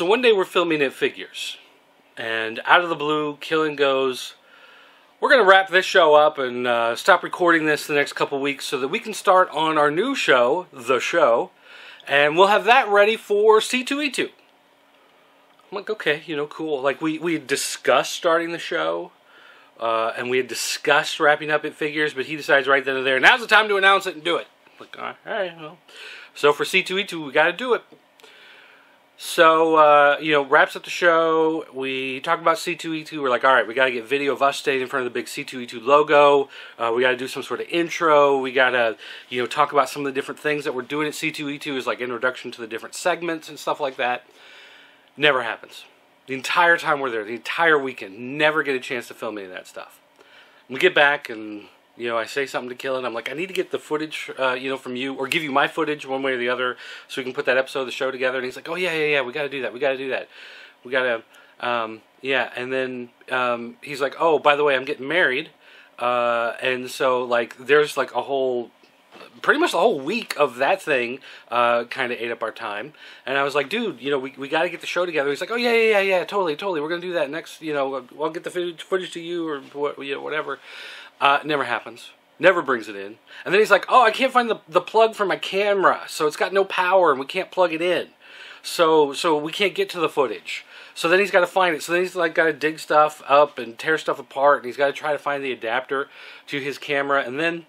So one day we're filming at Figures, and out of the blue, Killen goes, we're going to wrap this show up and stop recording this the next couple weeks so that we can start on our new show, The Show, and we'll have that ready for C2E2. I'm like, okay, you know, cool. Like, we had discussed starting the show, and we had discussed wrapping up at Figures, but he decides right then and there, now's the time to announce it and do it. I'm like, all right, well. So for C2E2, we got to do it. So, you know, wraps up the show. We talk about C2E2. We're like, all right, we got to get video of us staying in front of the big C2E2 logo. We got to do some sort of intro. We got to, you know, talk about some of the different things that we're doing at C2E2 as like introduction to the different segments and stuff like that. Never happens. The entire time we're there, the entire weekend, never get a chance to film any of that stuff. We get back and, you know, I say something to Killen. I'm like, I need to get the footage, you know, from you, or give you my footage one way or the other, so we can put that episode of the show together. And he's like, oh yeah, we got to do that. We got to do that. We got to, yeah. And then he's like, oh, by the way, I'm getting married, and so like, there's like a whole, pretty much the whole week of that thing, kind of ate up our time. And I was like, dude, you know, we got to get the show together. He's like, oh yeah, totally. We're gonna do that next. You know, I'll get the footage to you or what, you know, whatever. Never happens. Never brings it in. And then he's like, oh, I can't find the plug for my camera, so it's got no power and we can't plug it in. So we can't get to the footage. So then he's got to find it. So then he's like got to dig stuff up and tear stuff apart, and he's got to try to find the adapter to his camera. And then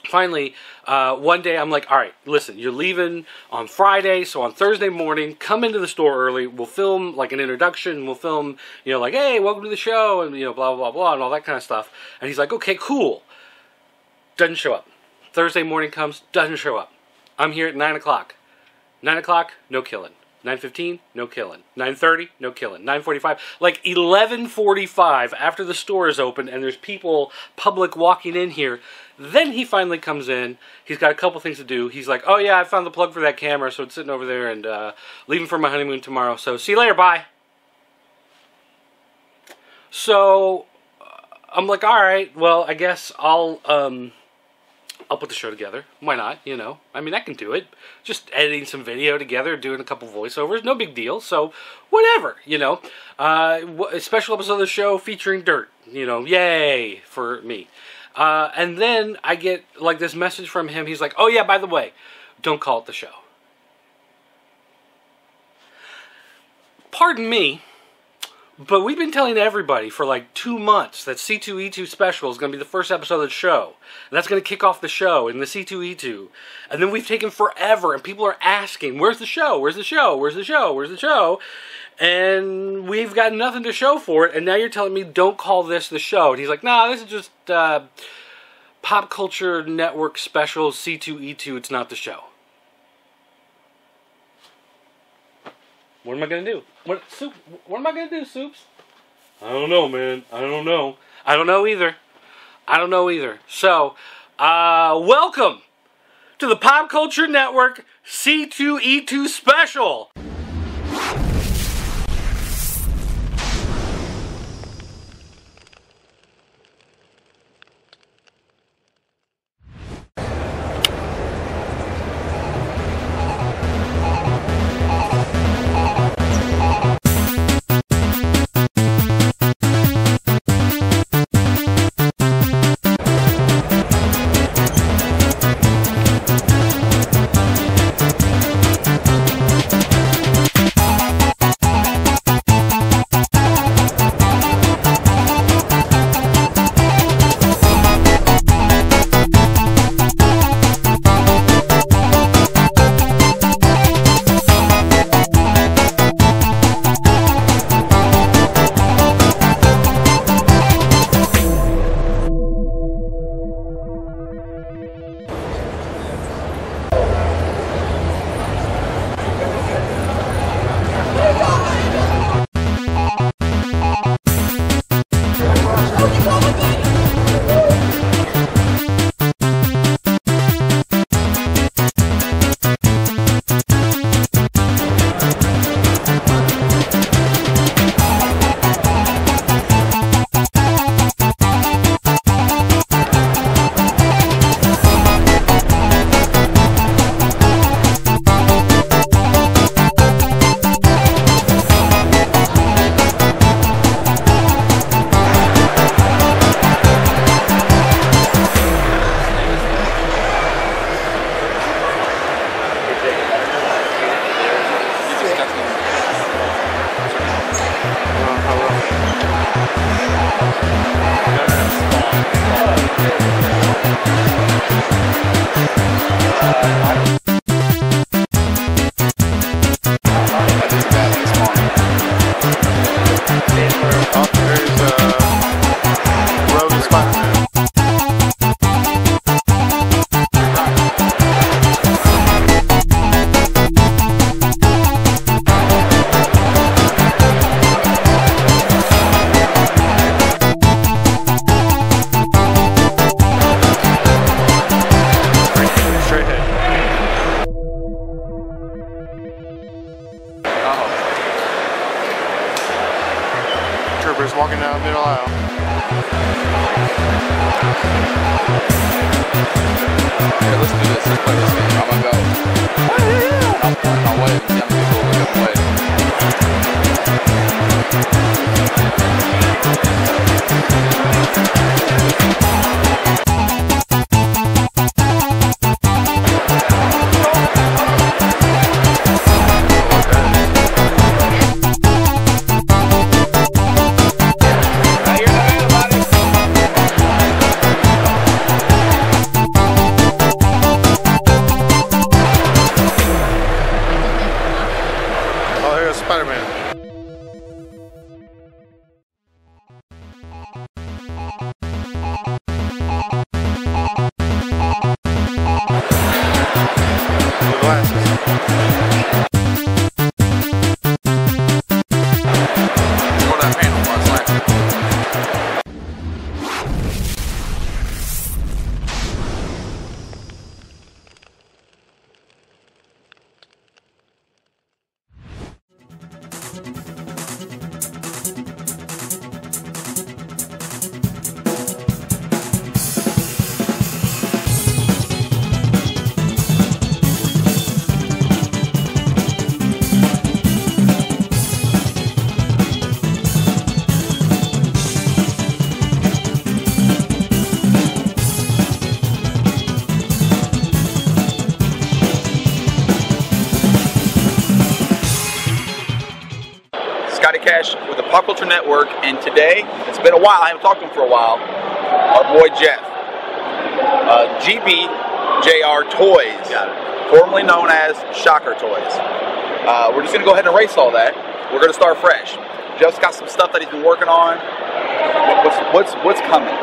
finally, one day I'm like, all right, listen, you're leaving on Friday, so on Thursday morning, come into the store early. We'll film like an introduction. We'll film, you know, like, hey, welcome to the show, and, you know, blah, blah, blah, and all that kind of stuff. And he's like, okay, cool. Doesn't show up. Thursday morning comes, doesn't show up. I'm here at 9 o'clock. 9 o'clock, no Killen. 9:15, no Killen. 9:30, no Killen. 9:45, like 11:45 after the store is open and there's people, public walking in here. Then he finally comes in. He's got a couple things to do. He's like, oh yeah, I found the plug for that camera, so it's sitting over there, and leaving for my honeymoon tomorrow. So see you later, bye. So I'm like, all right, well, I guess I'll put the show together. Why not, you know? I mean, I can do it. Just editing some video together, doing a couple voiceovers, no big deal. So, whatever, you know? A special episode of the show featuring dirt, you know? Yay for me. And then I get, like, this message from him. He's like, oh, yeah, by the way, don't call it the show. Pardon me, but we've been telling everybody for like 2 months that C2E2 special is going to be the first episode of the show. And that's going to kick off the show in the C2E2. And then we've taken forever, and people are asking, where's the show? Where's the show? Where's the show? Where's the show? And we've got nothing to show for it, and now you're telling me don't call this the show. And he's like, nah, this is just Pop Culture Network special C2E2. It's not the show. What am I going to do? What am I going to do, Soups? I don't know, man. I don't know. I don't know either. I don't know either. So, welcome to the Pop Culture Network C2E2 special. Troopers walking down middle aisle. Yeah, let's do this. Let's play this game. I'm gonna go. I'm on my way. I'm gonna go the other way. Spider-Man. The glasses. Go to that panel last night. Cash with the Pop Culture Network, and today, it's been a while, I haven't talked to him for a while, our boy Jeff, GBJR Toys, formerly known as Shocker Toys. We're just going to go ahead and erase all that. We're going to start fresh. Jeff's got some stuff that he's been working on. What's coming?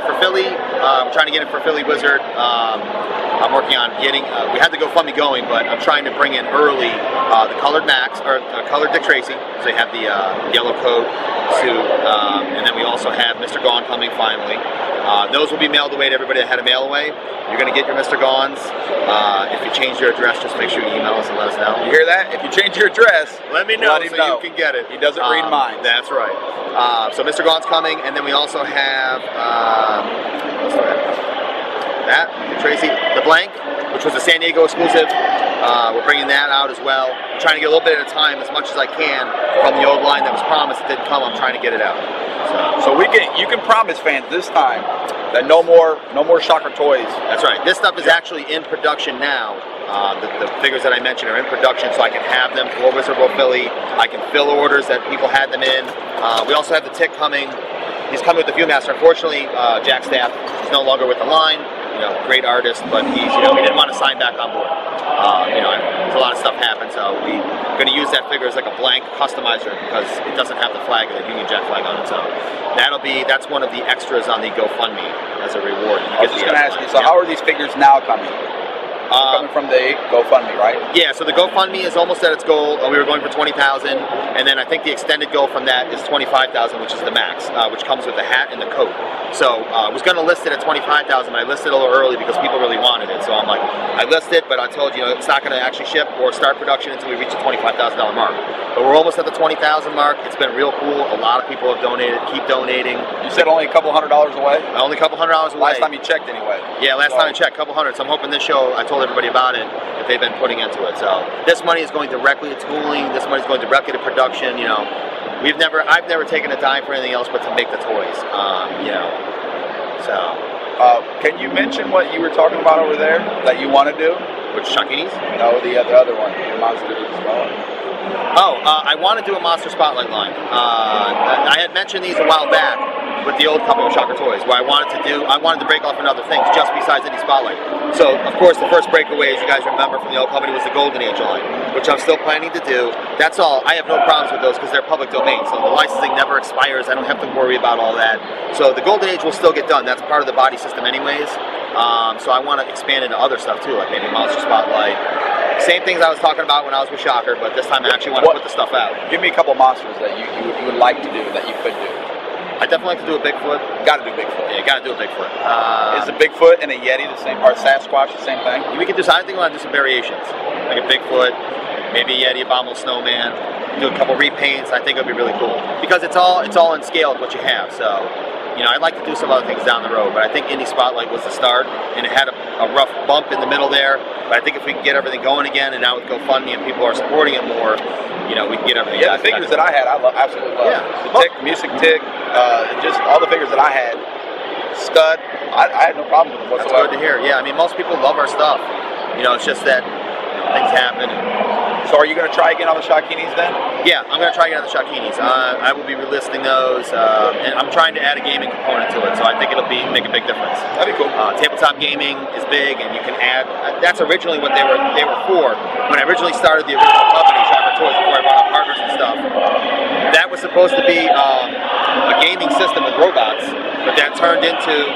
For Philly, I'm trying to get it for Philly Wizard. I'm working on getting, we had the GoFundMe going, but I'm trying to bring in early the colored Max, or colored Dick Tracy, so you have the yellow coat suit, and then we also have Mr. Gone coming finally. Those will be mailed away to everybody that had a mail away. You're going to get your Mr. Gones. If you change your address, just make sure you email us and let us know. You hear that? If you change your address, let me know so you can get it. He doesn't read minds. That's right. So Mr. Gone's coming, and then we also have that, Tracy, the Blank, which was a San Diego exclusive. We're bringing that out as well. I'm trying to get a little bit at a time, as much as I can, from the old line that was promised. It didn't come. I'm trying to get it out. So you can promise fans this time that no more Shocker Toys. That's right. This stuff is actually in production now. The figures that I mentioned are in production, so I can have them for Wizard World Philly. I can fill orders that people had them in. We also have the Tick coming. He's coming with the Viewmaster. Unfortunately, Jack Staff is no longer with the line. Great artist, but he didn't want to sign back on board. A lot of stuff happened, so we're going to use that figure as like a blank customizer because it doesn't have the flag, the Union Jack flag on it. So that's one of the extras on the GoFundMe as a reward. I was just going to ask you, so how are these figures now coming? Coming from the GoFundMe, right? Yeah, so the GoFundMe is almost at its goal. We were going for 20,000, and then I think the extended goal from that is 25,000, which is the max, which comes with the hat and the coat. So I was going to list it at 25,000, but I listed it a little early because people really wanted it. So I'm like, I list it, but I told you, it's not going to actually ship or start production until we reach the $25,000 mark. But we're almost at the 20,000 mark. It's been real cool. A lot of people have donated, keep donating. You said only a couple $100 away? Only a couple $100 away. Last time you checked, anyway. Yeah, last time I checked, a couple hundred. So I'm hoping this show, I told everybody about it, that they've been putting into it. So this money is going directly to tooling. This money is going directly to production. I've never taken a dime for anything else but to make the toys. Can you mention what you were talking about over there that you want to do? Which Chuckies? No, the other one, the Monster Spotlight. I want to do a Monster Spotlight line. I had mentioned these a while back. with the old company with Shocker Toys, where I wanted to break off in other things just besides Indie Spotlight. So of course the first breakaway, as you guys remember from the old company, was the Golden Age line, which I'm still planning to do. That's all. I have no problems with those because they're public domain, so the licensing never expires. I don't have to worry about all that. So the Golden Age will still get done. That's part of the body system anyways. So I want to expand into other stuff too, like maybe Monster Spotlight. Same things I was talking about when I was with Shocker, but this time I actually want to put the stuff out. Give me a couple monsters that you would like to do that you could do. I definitely like to do a Bigfoot. Got to do Bigfoot. Yeah, got to do a Bigfoot. Is a Bigfoot and a Yeti the same, or Sasquatch the same thing? We could do. I think we want to do some variations, like a Bigfoot, maybe a Yeti, abominable snowman. Do a couple repaints. I think it would be really cool because it's all in scale with what you have. So, you know, I'd like to do some other things down the road, but I think Indie Spotlight was the start, and it had a rough bump in the middle there. But I think if we can get everything going again, and now with GoFundMe and people are supporting it more, you know, we can get everything. Yeah, the figures that I had, absolutely love. Yeah. The Tick, Music Tick, just all the figures that I had. Stud, I had no problem with them whatsoever. That's good to hear. Yeah, I mean, most people love our stuff. You know, it's just that things happen. So are you going to try again on the Shakinis then? Yeah, I'm going to try again on the Shakinis. I will be relisting those, and I'm trying to add a gaming component to it, so I think it'll make a big difference. That'd be cool. Tabletop gaming is big, and you can add. That's originally what they were for. When I originally started the original company, Shocker Toys, before I brought on partners and stuff, that was supposed to be a gaming system with robots, but that turned into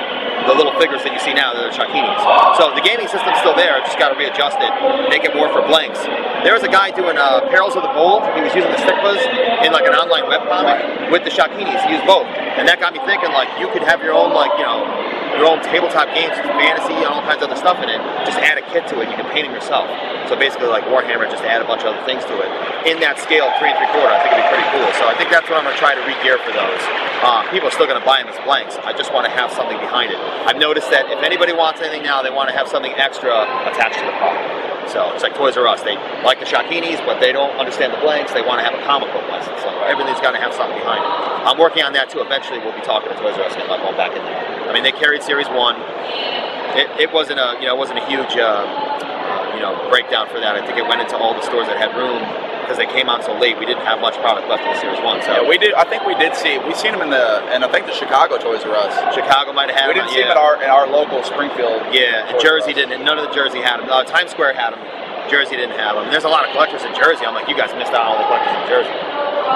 the little figures that you see now, they're the Shakinis. So the gaming system's still there, just got to readjust it, make it more for blanks. There was a guy doing Perils of the Bold. He was using the Stigmas in like an online webcomic with the Shakinis. He used both. And that got me thinking, like, you could have your own, like, you know, your own tabletop games with fantasy and all kinds of other stuff in it. Just add a kit to it. You can paint them yourself. So basically, like Warhammer, just add a bunch of other things to it. In that scale, 3 3/4, I think it'd be pretty cool. So I think that's what I'm going to try to re-gear for those. People are still going to buy them as blanks. I just want to have something behind it. I've noticed that if anybody wants anything now, they want to have something extra attached to the product. So it's like Toys R Us. They like the Shakinis, but they don't understand the blanks. They want to have a comic book license. So everything's got to have something behind it. I'm working on that too. Eventually, we'll be talking to Toys R Us and going back in there. I mean, they carried Series 1. It wasn't a huge breakdown for that. I think it went into all the stores that had room because they came on so late. We didn't have much product left in the Series 1. So yeah, we did. I think we did see. We've seen them in I think the Chicago Toys R Us. Chicago might have had them. We didn't see them in our local Springfield. Yeah, and Jersey didn't. None of the Jersey had them. Times Square had them. Jersey didn't have them. There's a lot of collectors in Jersey. I'm like, you guys missed out on all the collectors in Jersey.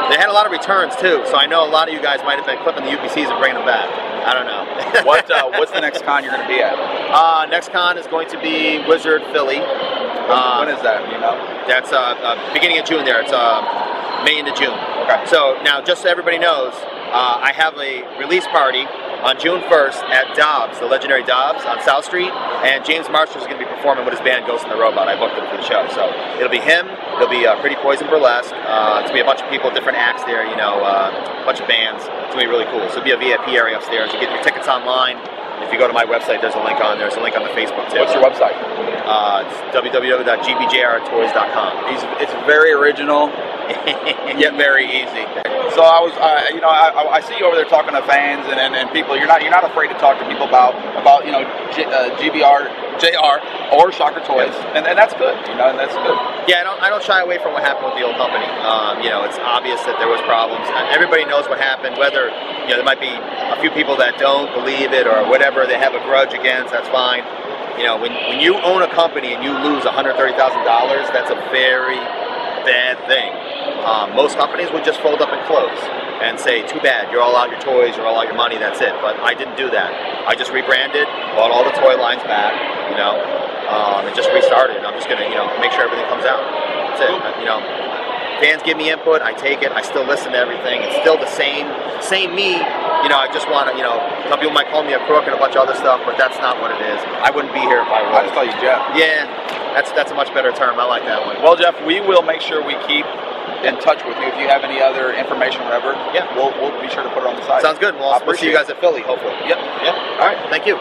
They had a lot of returns too, so I know a lot of you guys might have been clipping the UPCs and bringing them back. I don't know. What's the next con you're going to be at? Next con is going to be Wizard Philly. When is that? You know? That's beginning of June. There, it's May into June. Okay. So now, just so everybody knows, I have a release party on June 1st at Dobbs, the legendary Dobbs on South Street, and James Marshall is going to be performing with his band Ghost and the Robot. I booked him for the show, so it'll be him. It'll be Pretty Poison Burlesque. It's going to be a bunch of people, different acts there, you know, a bunch of bands. It's going to be really cool. So it'll be a VIP area upstairs. You get your tickets online. If you go to my website, there's a link on there. There's a link on the Facebook too. What's your website? It's www.gbjrtoys.com. It's very original, yet very easy. So I see you over there talking to fans and people. You're not afraid to talk to people about GBR, JR, or Shocker Toys, and that's good. You know, and that's good. Yeah, I don't shy away from what happened with the old company. It's obvious that there was problems. Everybody knows what happened. Whether there might be a few people that don't believe it or whatever they have a grudge against, that's fine. You know, when you own a company and you lose $130,000, that's a very bad thing. Most companies would just fold up and close and say, too bad, you're all out your toys, you're all out your money, that's it. But I didn't do that. I just rebranded, bought all the toy lines back, and just restarted. And I'm just going to, make sure everything comes out. That's it. Fans give me input, I take it, I still listen to everything. It's still the same me. I just want to, some people might call me a crook and a bunch of other stuff, but that's not what it is. I wouldn't be here if I was. I just call you Jeff. Yeah, that's a much better term. I like that one. Well, Jeff, we will make sure we keep in touch with you. If you have any other information, whatever, yeah, we'll be sure to put it on the site. Sounds good. We'll see you guys at Philly, hopefully. Yep. All right. Thank you.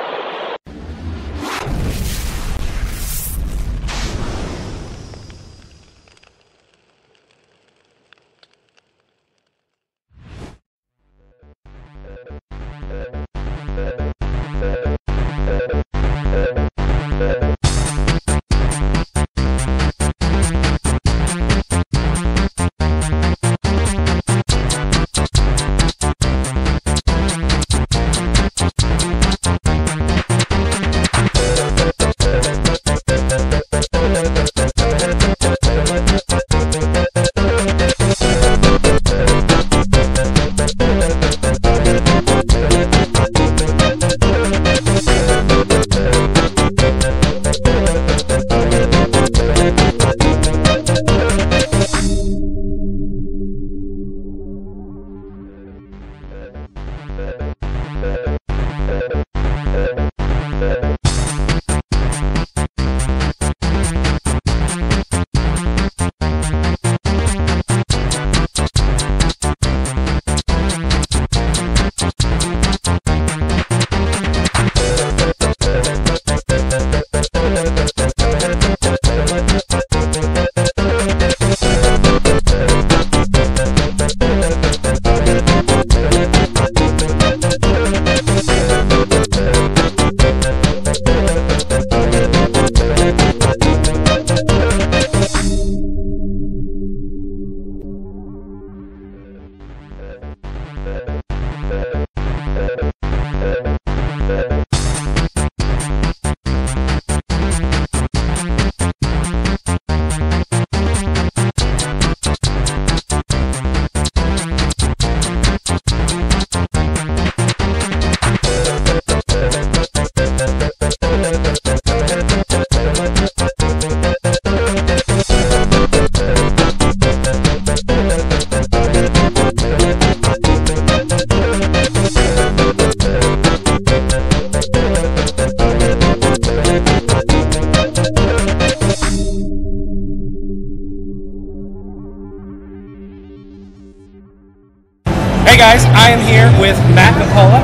I am here with Matt McCullough.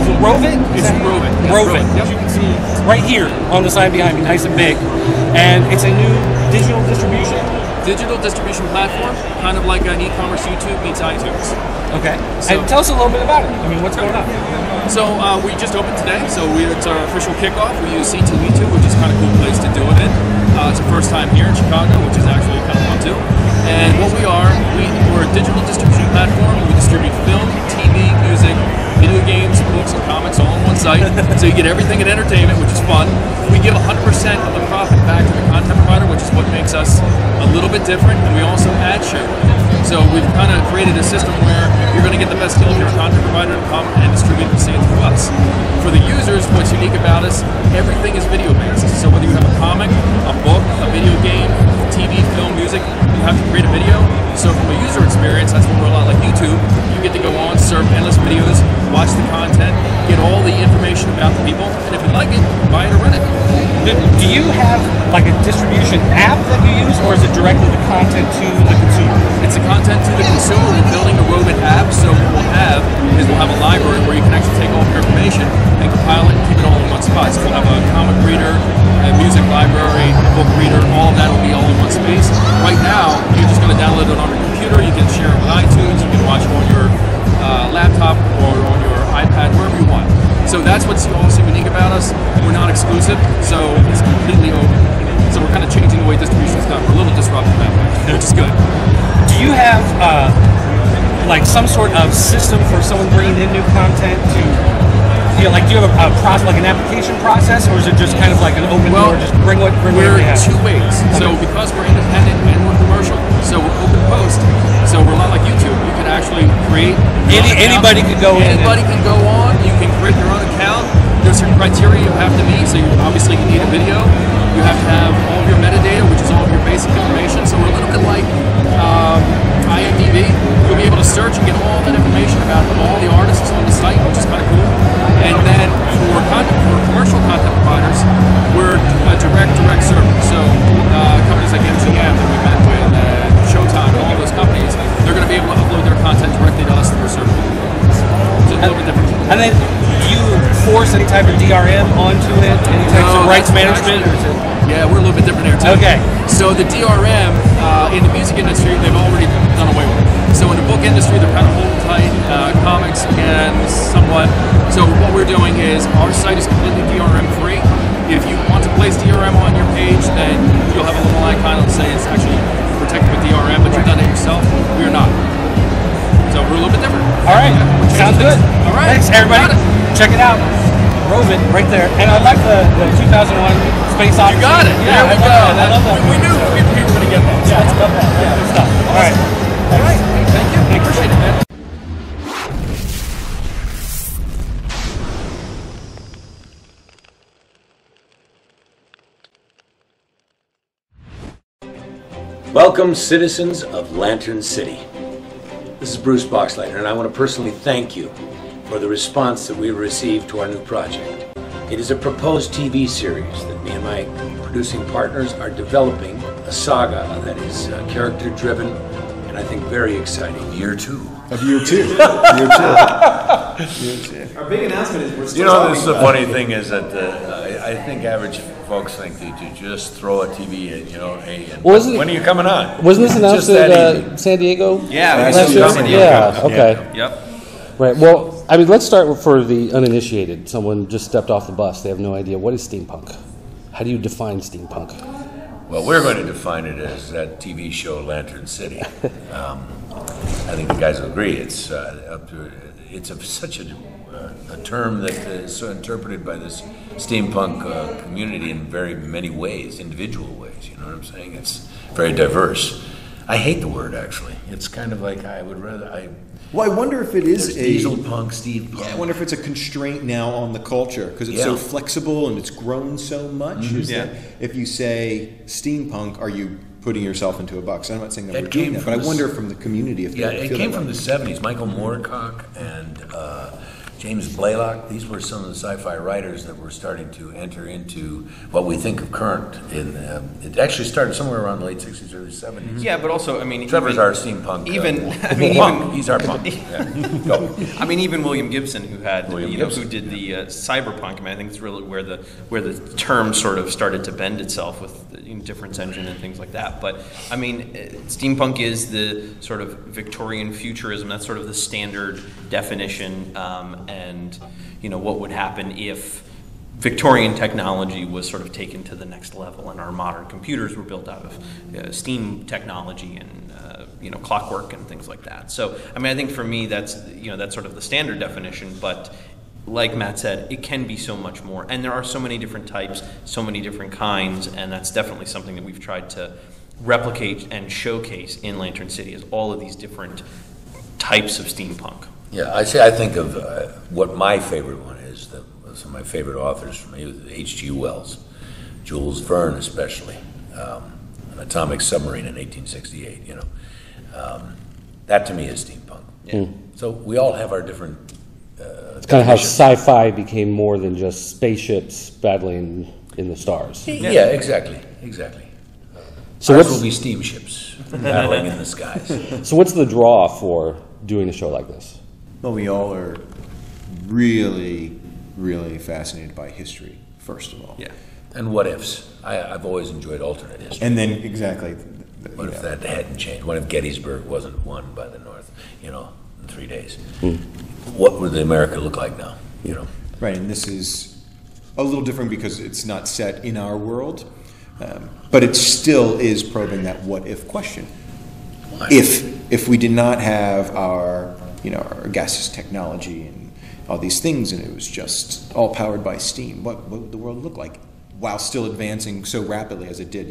Is it Rovit? It's Rovit. Yeah, Rovit. As you can see, Right here on the sign behind me, nice and big. And it's a new digital distribution. digital distribution platform, kind of like an e-commerce YouTube meets iTunes. Okay. So- And tell us a little bit about it. I mean, what's going on? So we just opened today, so it's our official kickoff. We use C2E2, which is kind of a cool place to do it in. It's the first time here in Chicago, which is actually kind of fun too. And what we are, we're a digital distribution platform. We distribute film, TV, music, video games, books, and comics all on one site. So you get everything in entertainment, which is fun. We give 100% of the profit back to the content provider, which is what makes us a little bit different. And we also ad share. So we've kind of created a system where you're going to get the best deal if you're a content provider to come and distribute the same through us. For the users, what's unique about us, everything is video based. So whether you have a comic, a book, a video game, TV, film, music, you have to create a video. So from a user experience, that's what we're a lot like YouTube. You get to go on, serve endless videos, watch the content, get all the information about the people, and if you like it, buy it or rent it. Do you have like a distribution app that you use, or is it directly the content to the consumer? It's the content to the consumer. We're building a Rovit app, so what we'll have is we'll have a library where you can actually take all of your information and compile it and keep it all in one spot. So we'll have a comic reader, a music library, book reader, all of that will be all in one space. Right now, you're just going to download it on your computer. You can share it with iTunes. You can watch it on your laptop or on your iPad, wherever you want. So that's what's also unique about us. We're not exclusive, so it's completely open. So we're kind of changing the way distribution is done. We're a little disruptive that way, which is good. Do you have like some sort of system for someone bringing in new content to, like do you have a process, like an application process, or is it just kind of like an open door, just bring what we're you have? two ways. So because we're independent and we're commercial, so we're open post. So we're not like YouTube. You can actually create your own account. Anybody could go in. Anybody can go on. You can create your own account. There's certain criteria you have to meet. So you obviously you need a video. You have to have all of your metadata, which is all of your basic information. So we're a little bit like IMDb. You'll be able to search and get all that information about all the artists on the site, which is kind of cool. And then for commercial content providers, we're a direct service. So companies like MGM that we've met with, Showtime, and all those companies, they're going to be able to upload their content directly to us through our server. So it's a little bit different. And then do you force any type of DRM onto it? Any types of rights management? Or is it? Yeah, we're a little bit different there too. Okay. So the DRM in the music industry, they've already done away with it. So in the book industry, they're kind of holding tight. Comics and somewhat. So what we're doing is our site is completely DRM free. If you want to place DRM on your page, then you'll have a little icon that says it's actually protected with DRM, but you've done it yourself. We are not. So we're a little bit different. All right. Yeah, Sounds good. All right. Thanks, everybody. Got it. Check it out. Rovit right there. And I like the 2001 Space Odyssey. You got it. Yeah, There we I go. love that. I love that. We knew we were going to get that. Yeah, I love that. Yeah, good stuff. All right. All right. Thank you. I appreciate it, man. Welcome, citizens of Lantern City. This is Bruce Boxleitner, and I want to personally thank you for the response that we received to our new project. It is a proposed TV series that me and my producing partners are developing, a saga that is character-driven and I think very exciting. Year two. Of year two. Year two. Our big announcement is we're still You know, talking this is the about- funny thing is that I think average folks think that you just throw a TV in, you know, hey, and Well, isn't it- when are you coming on? Wasn't this It's announced just that at easy. San Diego? Yeah, we last saw year? San Diego. Yeah, okay. Yep. Right, well, I mean, let's start for the uninitiated. Someone just stepped off the bus. They have no idea. What is steampunk? How do you define steampunk? Well, we're going to define it as that TV show Lantern City. I think the guys will agree. It's such a term that is so interpreted by this steampunk community in very many ways, individual ways. You know what I'm saying? It's very diverse. I hate the word actually. It's kind of like I would rather Well, I wonder if it is there's a. diesel punk, Steve punk. Yeah, I wonder if it's a constraint now on the culture because it's so Yeah. flexible and it's grown so much. Is that if you say steampunk, are you putting yourself into a box? I'm not saying that It we're doing came that, from but I the- wonder from the community if Yeah, they it feel came that from way. the 70s. Michael Moorcock and James Blaylock. These were some of the sci-fi writers that were starting to enter into what we think of current. It actually started somewhere around the late 60s, early 70s. Yeah, but also, I mean, Trevor's our steampunk. He's our punk. Yeah. Go. I mean, even William Gibson, who did the cyberpunk. I mean, I think it's really where the term sort of started to bend itself with the difference engine and things like that. But I mean, steampunk is the sort of Victorian futurism. That's sort of the standard definition. And what would happen if Victorian technology was sort of taken to the next level, and our modern computers were built out of steam technology and clockwork and things like that. So, I mean, I think for me that's sort of the standard definition. But like Matt said, it can be so much more, and there are so many different types, so many different kinds, and that's definitely something that we've tried to replicate and showcase in Lantern City, is all of these different types of steampunk. Yeah, I think of what my favorite one is. Some of my favorite authors from H.G. Wells, Jules Verne especially, An Atomic Submarine in 1868. That to me is steampunk. Yeah. So we all have our different. It's kind of how sci-fi became more than just spaceships battling in the stars. Yeah, exactly. So ours will be steamships battling in the skies. So what's the draw for doing a show like this? Well, we all are really, really fascinated by history, first of all. Yeah. And what ifs. I've always enjoyed alternate history. And then, exactly. What if that hadn't changed? What if Gettysburg wasn't won by the North, in 3 days? What would America look like now, Right, and this is a little different because it's not set in our world, but it still is probing that what if question. If we did not have our gaseous technology and all these things, and it was just all powered by steam, what would the world look like? While still advancing so rapidly as it did,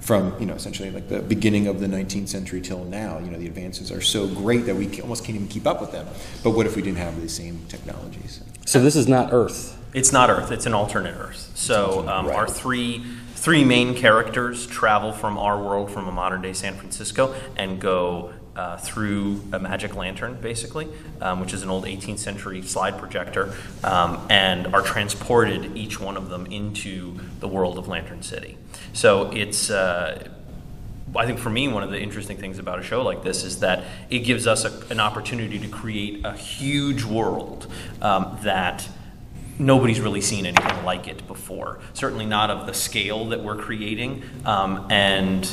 from essentially like the beginning of the 19th century till now, the advances are so great that we almost can't even keep up with them. But what if we didn't have these same technologies? So this is not Earth. It's not Earth. It's an alternate Earth. So our three main characters travel from our world, from a modern day San Francisco, and go through a magic lantern, basically, which is an old 18th century slide projector, and are transported, each one of them, into the world of Lantern City. So it's, I think for me, one of the interesting things about a show like this is that it gives us an opportunity to create a huge world that nobody's really seen anything like it before. Certainly not of the scale that we're creating, and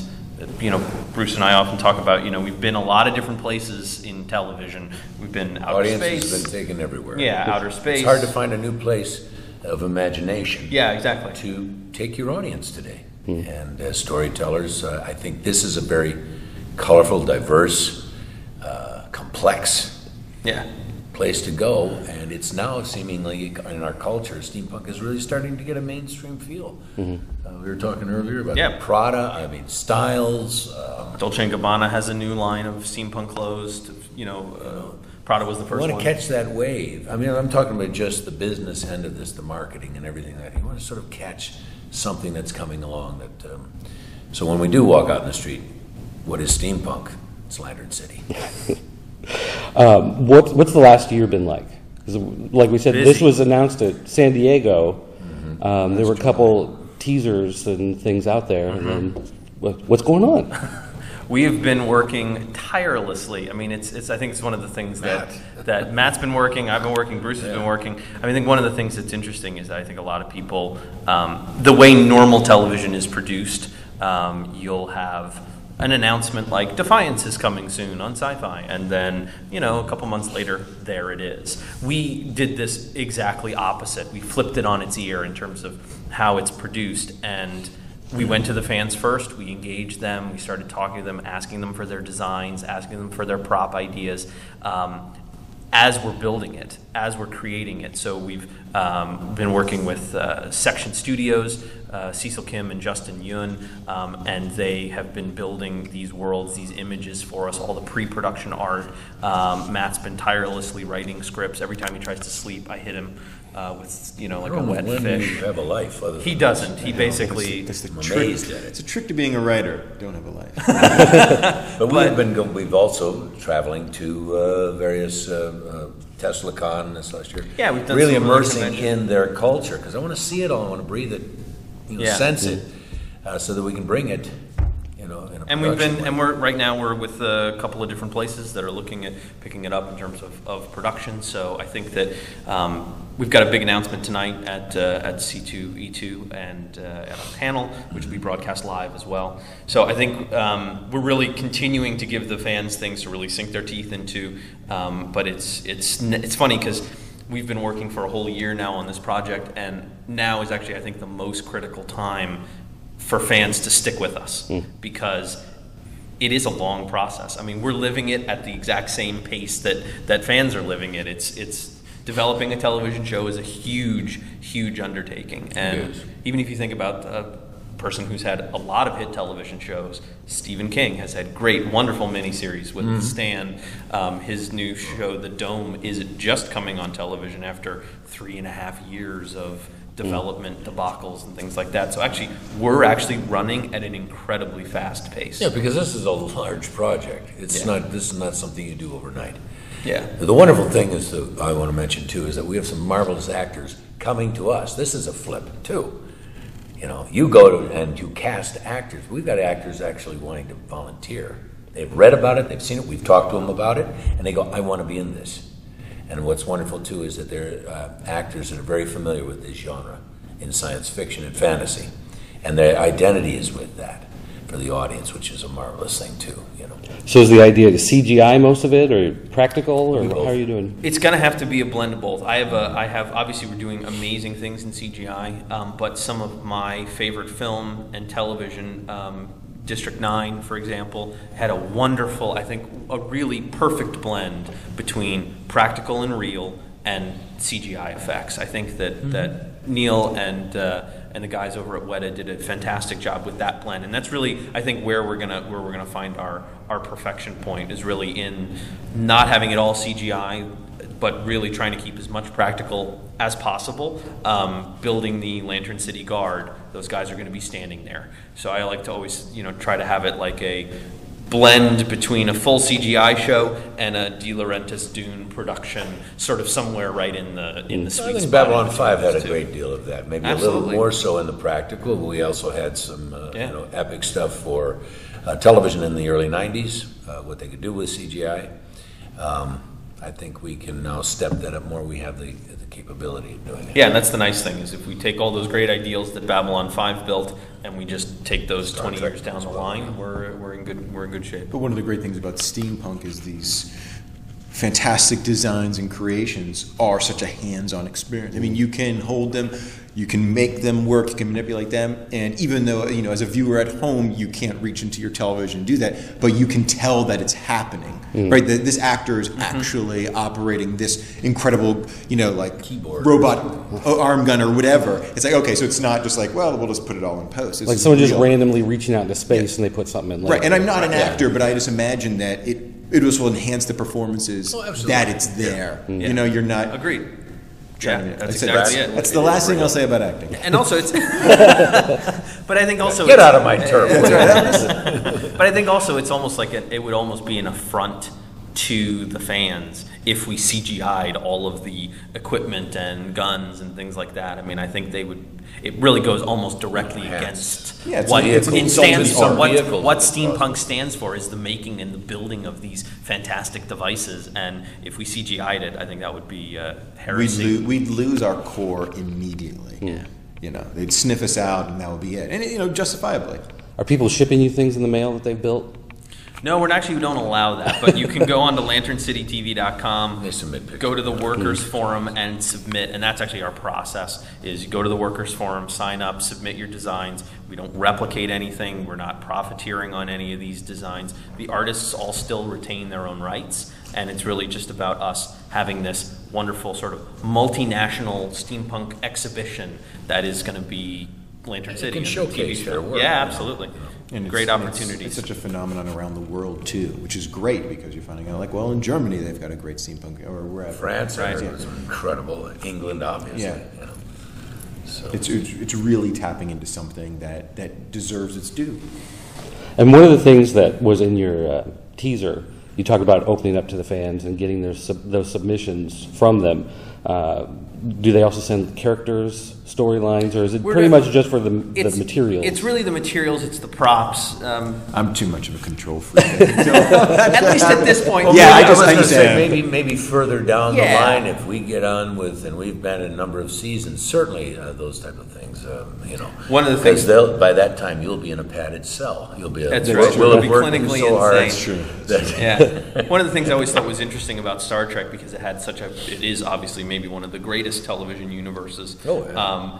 Bruce and I often talk about, we've been a lot of different places in television. We've been outer space. Audience has been taken everywhere. Yeah, outer space. It's hard to find a new place of imagination. Yeah, exactly. To take your audience today. And as storytellers, I think this is a very colorful, diverse, complex place to go. And it's now seemingly in our culture, steampunk is really starting to get a mainstream feel. We were talking earlier about Prada, styles. Dolce & Gabbana has a new line of steampunk clothes. Prada was the first one. You want to catch that wave. I mean, I'm talking about just the business end of this, the marketing and everything. You want to sort of catch something that's coming along. So when we do walk out in the street, what is steampunk? It's Lantern City. What's the last year been like? 'Cause like we said, Busy. This was announced at San Diego. There were a couple teasers and things out there. And then what's going on? We have been working tirelessly. I mean, I think it's one of the things that Matt's been working, I've been working, Bruce has been working. I think one of the things that's interesting is that I think a lot of people, the way normal television is produced, you'll have an announcement like Defiance is coming soon on Sci-Fi, and then a couple months later, there it is. We did this exactly opposite. We flipped it on its ear in terms of how it's produced, and we went to the fans first. We engaged them. We started talking to them, asking them for their designs, asking them for their prop ideas. As we're building it, as we're creating it. So we've been working with Section Studios, Cecil Kim and Justin Yun, and they have been building these worlds, these images for us, all the pre-production art. Matt's been tirelessly writing scripts. Every time he tries to sleep, I hit him with, like a wet fish. You have a life. He doesn't. He basically... That's the trick. It's a trick to being a writer. Don't have a life. But we've also traveling to various TeslaCon this last year. Yeah, we've done really some immersing conventions. in their culture because I want to see it all. I want to breathe it, sense it, so that we can bring it. In a and we're with a couple of different places that are looking at picking it up in terms of production. So I think that we've got a big announcement tonight at C2E2 and at a panel, which will be broadcast live as well. So I think we're really continuing to give the fans things to really sink their teeth into. But it's funny because we've been working for a whole year now on this project, and now is actually, I think, the most critical time for fans to stick with us because it is a long process. I mean, we're living it at the exact same pace that fans are living it. It's developing a television show is a huge, huge undertaking. And even if you think about a person who's had a lot of hit television shows, Stephen King has had great, wonderful miniseries with The Stand. His new show, The Dome, is just coming on television after 3.5 years of development debacles and things like that. So we're running at an incredibly fast pace. Yeah, because this is a large project. This is not something you do overnight. Yeah. The wonderful thing is that I want to mention too is that we have some marvelous actors coming to us. This is a flip too. You go and you cast actors. We've got actors actually wanting to volunteer. They've read about it, they've seen it, we've talked to them about it, and they go, I want to be in this. And what's wonderful too is that they're actors that are very familiar with this genre in science fiction and fantasy, and their identity is with that for the audience, which is a marvelous thing too. So is the idea to CGI most of it, or practical, or how are you doing? It's going to have to be a blend of both. I have obviously we're doing amazing things in CGI, but some of my favorite film and television. District 9, for example, had a wonderful, I think, a really perfect blend between practical and real and CGI effects. I think that Neil and the guys over at Weta did a fantastic job with that blend, and that's really, I think, where we're gonna find our perfection point is really in not having it all CGI, but really trying to keep as much practical as possible. Building the Lantern City Guard, those guys are going to be standing there. So I like to always, try to have it like a blend between a full CGI show and a De Laurentiis Dune production, sort of somewhere right in the sweet spot. I think Babylon 5 had a great deal of that. Maybe Absolutely. A little more so in the practical. But we also had some epic stuff for television in the early 90s, what they could do with CGI. I think we can now step that up more. We have the capability of doing it. Yeah, and that's the nice thing is if we take all those great ideals that Babylon 5 built and we just take those 20 years down the line, we're in good shape. But one of the great things about steampunk is these fantastic designs and creations are such a hands-on experience. I mean, you can hold them, you can make them work, you can manipulate them, and even though, as a viewer at home, you can't reach into your television and do that, but you can tell that it's happening, right? This actor is actually operating this incredible, like keyboard, robot arm gun or whatever. It's like, okay, so it's not just like, well, we'll just put it all in post. It's like someone real. just randomly reaching out into space and they put something in later. Right, and I'm not an actor, but I just imagine that it will enhance the performances that it's there. Yeah. You're not... Agreed. Yeah, that's exactly it. That's the last thing I'll say about acting. And also it's... but I think also... Get out of my turf. But I think also it's almost like it would almost be an affront to the fans if we CGI'd all of the equipment and guns and things like that. I mean, I think they would... It really goes almost directly against what steampunk stands for, is the making and the building of these fantastic devices. And if we CGI'd it, I think that would be heresy. We'd lose our core immediately. Yeah. They'd sniff us out and that would be it. And, justifiably. Are people shipping you things in the mail that they've built? No, we don't allow that, but you can go on to lanterncitytv.com, They submit pictures. go to the Workers Forum and submit, and that's actually our process, is you go to the Workers Forum, sign up, submit your designs. We don't replicate anything. We're not profiteering on any of these designs. The artists all still retain their own rights, and it's really just about us having this wonderful sort of multinational steampunk exhibition that is going to be Lantern City. Can showcase their work. Yeah, absolutely. And great opportunities. It's such a phenomenon around the world too, which is great because you're finding out, in Germany they've got a great steampunk, or wherever. France, right? It's incredible. England, obviously. Yeah. So It's really tapping into something that deserves its due. And one of the things that was in your teaser You talk about opening up to the fans and getting those submissions from them. Do they also send characters, storylines, or is it pretty much just for the materials? It's really the materials. It's the props. I'm too much of a control freak. At least at this point. Well, Yeah, maybe, I was was gonna gonna say say- maybe further down Yeah. the line, if we get on with, and we've been in a number of seasons, certainly those type of things. One of the because things- by that time you'll be in a padded cell. You'll be. That's we'll, right. We'll You'll have be worked clinically so hard. insane. That's true. Yeah. One of the things I always thought was interesting about Star Trek, because it is obviously maybe one of the greatest television universes. Oh, yeah.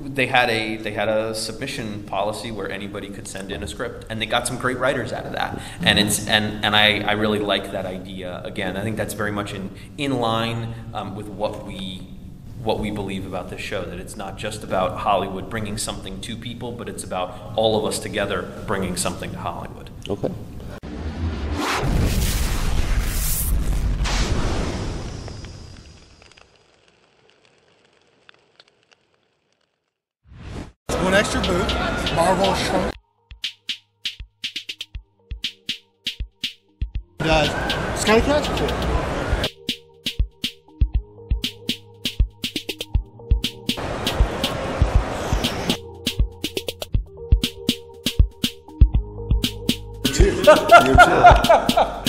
They had a submission policy where anybody could send in a script, and they got some great writers out of that. And I really like that idea. Again, I think that's very much in line with what we believe about this show, that it's not just about Hollywood bringing something to people, but it's about all of us together bringing something to Hollywood. Okay. One extra booth, Marvel shrunk. It's kind of catchy. You too.